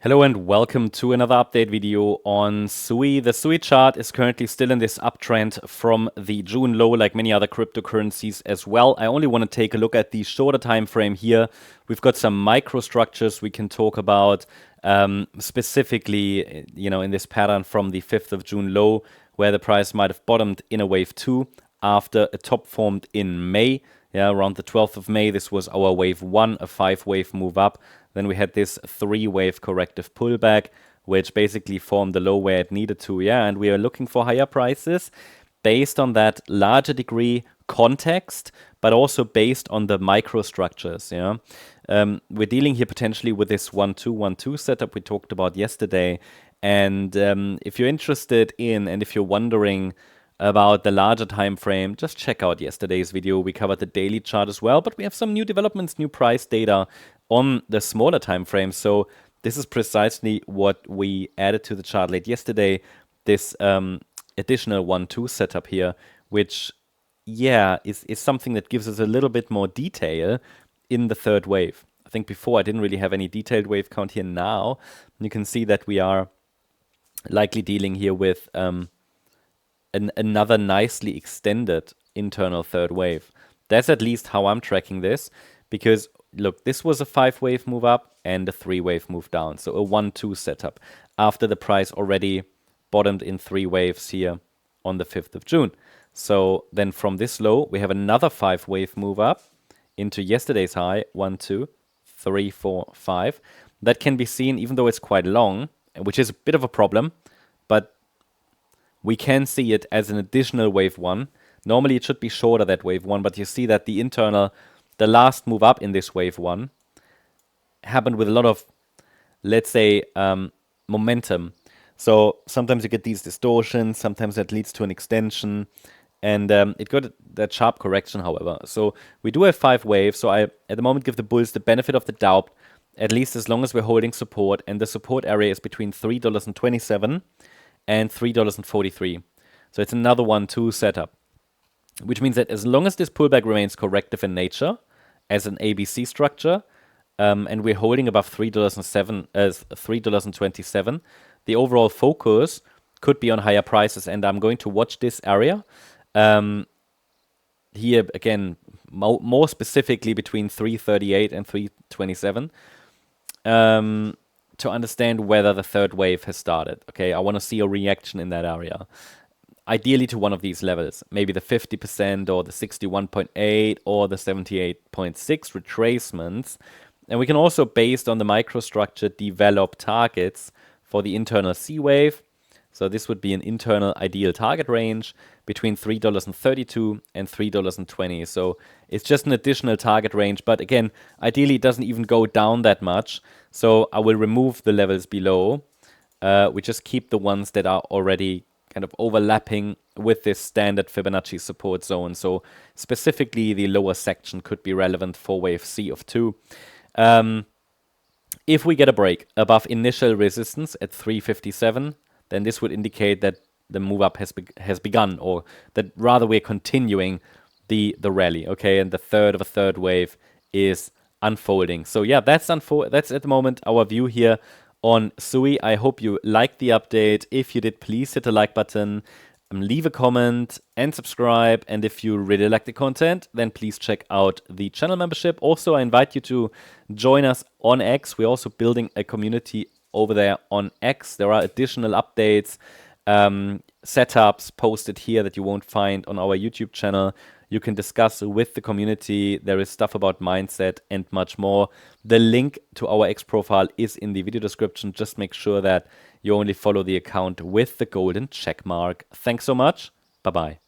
Hello and welcome to another update video on SUI. The SUI chart is currently still in this uptrend from the June low, like many other cryptocurrencies as well. I only want to take a look at the shorter time frame here. We've got some microstructures we can talk about, specifically, in this pattern from the 5th of June low, where the price might have bottomed in a wave 2 after a top formed in May. Yeah, around the 12th of May, this was our wave 1, a 5-wave move up. Then we had this 3-wave corrective pullback, which basically formed the low where it needed to. Yeah, and we are looking for higher prices based on that larger degree context, but also based on the microstructures. Yeah, we're dealing here potentially with this 1-2-1-2 setup we talked about yesterday. And if you're interested in, and if you're wondering about the larger time frame, just check out yesterday's video. We covered the daily chart as well, but we have some new developments, new price data on the smaller time frame. So this is precisely what we added to the chart late yesterday, this additional 1-2 setup here, which, yeah, is something that gives us a little bit more detail in the third wave. I think before I didn't really have any detailed wave count here. Now you can see that we are likely dealing here with another nicely extended internal third wave. That's at least how I'm tracking this, because look, this was a 5-wave move up and a 3-wave move down. So a 1-2 setup after the price already bottomed in 3 waves here on the 5th of June. So then from this low, we have another 5-wave move up into yesterday's high, 1, 2, 3, 4, 5. That can be seen, even though it's quite long, which is a bit of a problem, but we can see it as an additional wave 1. Normally it should be shorter, that wave 1, but you see that the last move up in this wave 1 happened with a lot of, let's say, momentum. So sometimes you get these distortions, sometimes that leads to an extension, and it got that sharp correction, however. So we do have 5 waves, so I, at the moment, give the bulls the benefit of the doubt, at least as long as we're holding support, and the support area is between $3.27 and $3.43. So it's another 1-2 setup, which means that as long as this pullback remains corrective in nature as an ABC structure, and we're holding above $3.27, the overall focus could be on higher prices. And I'm going to watch this area here again, more specifically between 338 and 327. To understand whether the third wave has started. Okay, I want to see a reaction in that area. Ideally to one of these levels, maybe the 50% or the 61.8 or the 78.6 retracements. And we can also, based on the microstructure, develop targets for the internal C wave. So this would be an internal ideal target range between $3.32 and $3.20. So it's just an additional target range. But again, ideally it doesn't even go down that much. So I will remove the levels below. We just keep the ones that are already kind of overlapping with this standard Fibonacci support zone. So specifically the lower section could be relevant for wave C of 2. If we get a break above initial resistance at 357, then this would indicate that the move up has begun, or that rather we're continuing the rally, okay? And the third of a third wave is unfolding. So yeah, that's at the moment our view here on SUI. I hope you liked the update. If you did, please hit the like button, leave a comment and subscribe. And if you really like the content, then please check out the channel membership. Also, I invite you to join us on X. We're also building a community over there on X. There are additional updates, setups posted here that you won't find on our YouTube channel. You can discuss with the community. There is stuff about mindset and much more. The link to our X profile is in the video description. Just make sure that you only follow the account with the golden check mark. Thanks so much. Bye-bye.